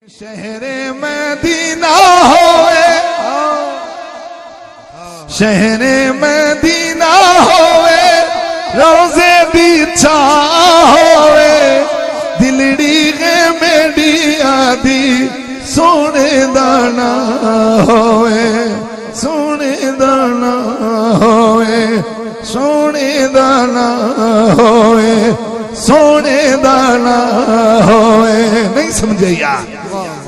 شہر مدینہ ہوئے شہر مدینہ ہوئے روزے دی چھاں ہوئے دلڑی ہے میری آدھی سونے دانا ہوئے سونے دانا ہوئے سونے دانا ہوئے سونے دانا ہوئے نہیں سمجھے یار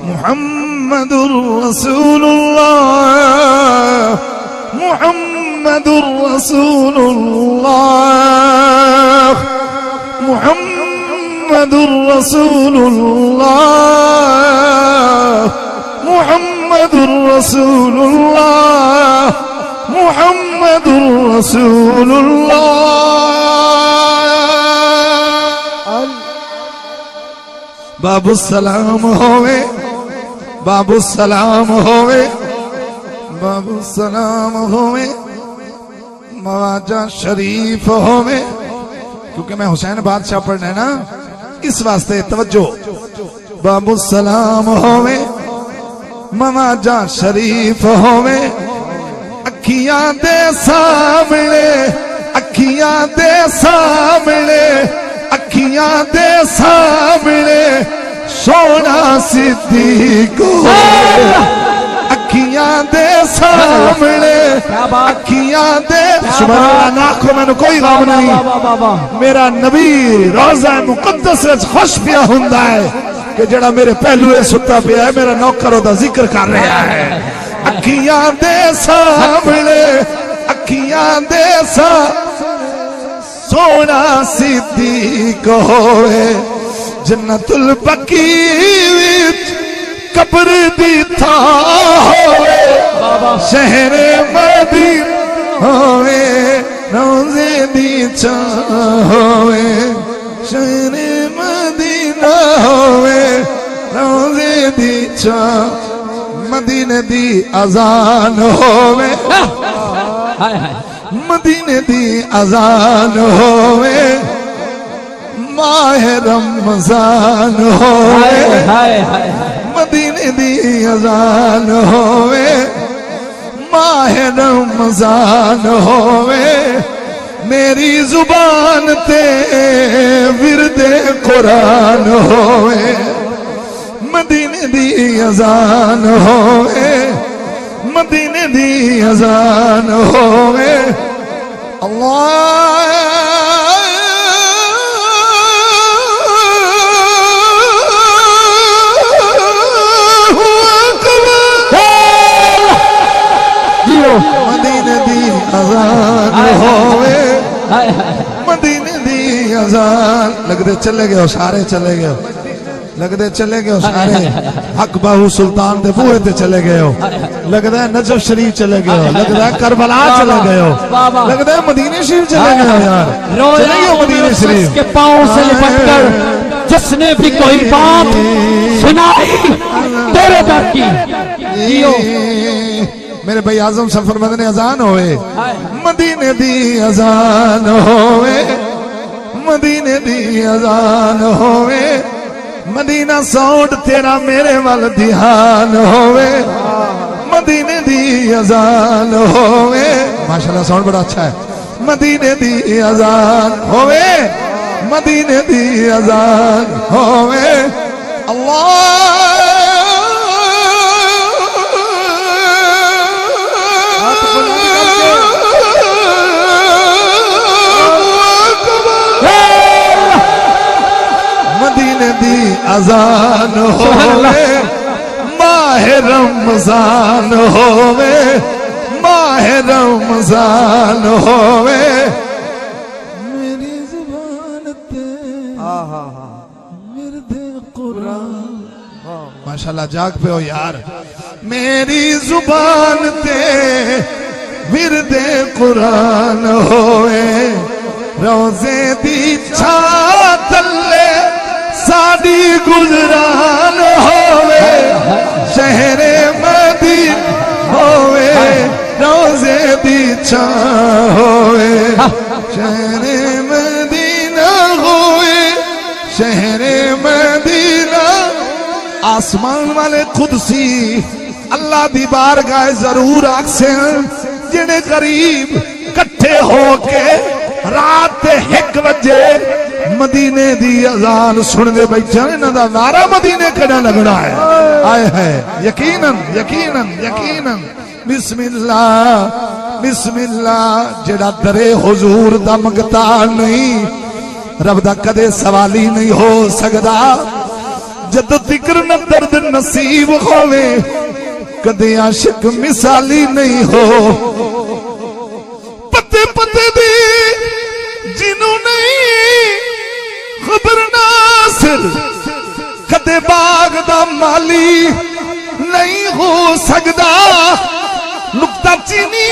محمد الرسول اللہ محمد الرسول اللہ محمد الرسول اللہ محمد الرسول اللہ محمد الرسول اللہ باب السلام ہوئے باب السلام ہوئے باب السلام ہوئے مواجہ شریف ہوئے کیونکہ میں حسین بادشاہ پڑھنا ہے نا اس واسطے توجہ باب السلام ہوئے مواجہ شریف ہوئے اکھیاں دے سامنے اکھیاں دے سامنے اکھیاں دے سامنے سونا صدیق اکھیاں دے سامنے اکھیاں دے سبحان اللہ ناکھو میں نے کوئی غام نہیں میرا نبی روزہ مقدس وچ خوش پیا ہوندا ہے کہ جڑا میرے پہلوے ستا پیا ہے میرا نوکر دا ذکر کر رہا ہے اکھیاں دے سامنے اکھیاں دے سامنے سونا صدیق ہوئے جنت البقی وچ قبر دی تھا ہوئے شہر مدینہ ہوئے روزے دی چھاں ہوئے شہر مدینہ ہوئے روزے دی چھاں مدینے دی اذان ہوئے مدینے دی اذان ہوئے ماہ رمضان ہوئے مدینے دی اذان ہوئے ماہ رمضان ہوئے میری زبان تے ورد قرآن ہوئے مدینے دی اذان ہوئے مدینے دی اذان ہوئے اللہ مدینے دی اذان ہوئے مدینے دی اذان لگتے چلے گئے ہو سارے چلے گئے ہو لگتے چلے گئے ہو سارے حق باہو سلطان دے بوئے تے چلے گئے ہو لگتا ہے نجف شریف چلے گئے ہو لگتا ہے کربلا چلے گئے ہو لگتا ہے مدینہ شریف چلے گئے ہو یار چلے گئے ہو مدینہ شریف کے پاؤں سے لپٹ کر جس نے بھی کوئی بات سنائی تیرے در کی میرے بھائی اعظم سفر مدنی اذان ہوئے مدینے دی اذان ہوئے مدینے دی اذان ہوئے مدینہ ساؤنڈ تیرا میرے وال دھیان ہوئے مدینے دی اذان ہوئے ماشاءاللہ ساؤنڈ بڑا اچھا ہے مدینے دی اذان ہوئے مدینے دی اذان ہوئے اللہ مدینے دی اذان ہوئے ماہ رمضان ہوئے ماہ رمضان ہوئے میری زبان تے ورد قرآن ماشاءاللہ جاگ پہ ہو یار میری زبان تے ورد قرآن ہوئے روزے دی چھاں تلے ساڑی گزران ہوئے شہر مدینہ ہوئے روزے دی چھاں ہوئے شہر مدینہ ہوئے شہر مدینہ آسمان والے قدسی اللہ دی بارگاہ ضرور آکسے ہیں جنہیں قریب کٹھے ہو کے رات 1 بجے مدینے دی اذان سن دے بیٹھے انہاں دا نعرہ مدینے کڑا لگنا ہے آئے ہے یقیناً یقیناً یقیناً بسم اللہ جڑا درے حضور دا منگتا نہیں رب دا کدے سوالی نہیں ہو سکدا جد ذکر نہ درد نصیب ہوئے کدے عاشق مثالی نہیں ہو پتے پتے دی جنوں نہیں خبر ناصر کدے باغ دا مالی نہیں ہو سکدا نکتہ چینی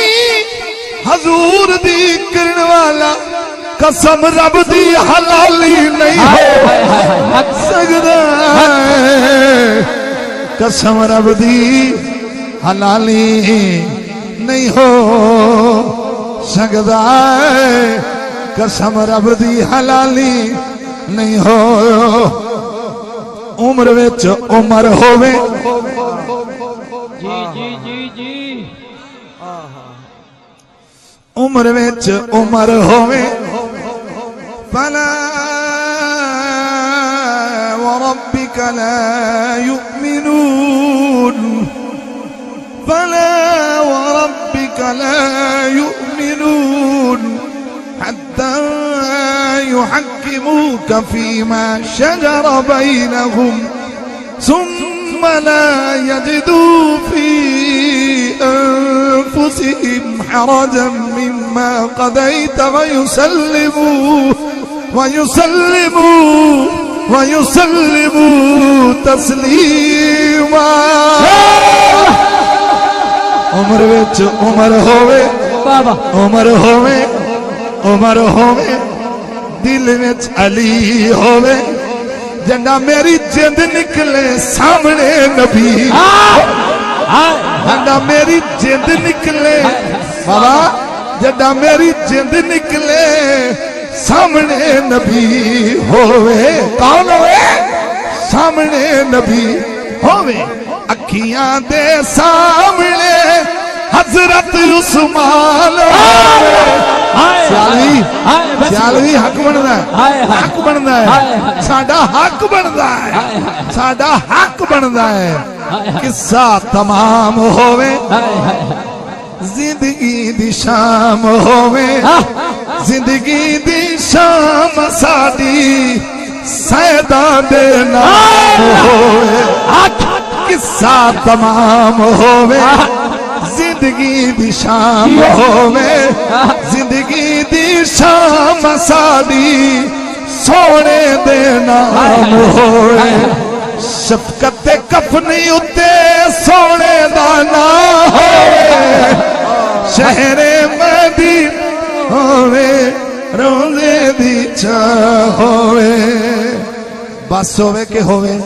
حضور دی کرن والا قسم رب دی حلالی نہیں ہو سکدا قسم رب دی حلالی نہیں ہو سکدا قسم رب دی حلالی نہیں ہو عمر وچ عمر ہووے عمر وچ عمر ہووے فلا وربك لا يؤمنون فلا وربك لا يؤمنون حتى يحكموك فيما شجر بينهم ثم لا يجدوا في أنفسهم حرجا مما قضيت ويسلموا تسليما عمر وچ عمر ہووے عمر ہووے عمر ہووے دل وچ علی ہووے جنہ میری جند نکلے سامنے نبی جنہ میری جند نکلے بابا جنہ میری جند نکلے سامنے نبی ہووے کون ہوئے سامنے نبی ہووے اکھیاں دے سامنے حضرت عثمان سیالوی حق بندا ہے حق بندا ہے ساڈا حق بندا ہے ساڈا حق بندا ہے قصہ تمام ہووے زندگی دی شام ہووے زندگی دی شام ساڈی سیداں دے نام ہووے قصہ تمام ہووے زندگی دی شام ہووے زندگی دی شام ساڈی سونے دے نام ہووے شفقت کفنی اتے سونے دا نام ہووے شہر مدینہ ہووے روزے دی چھاں ہووے بس ہووے کہ ہووے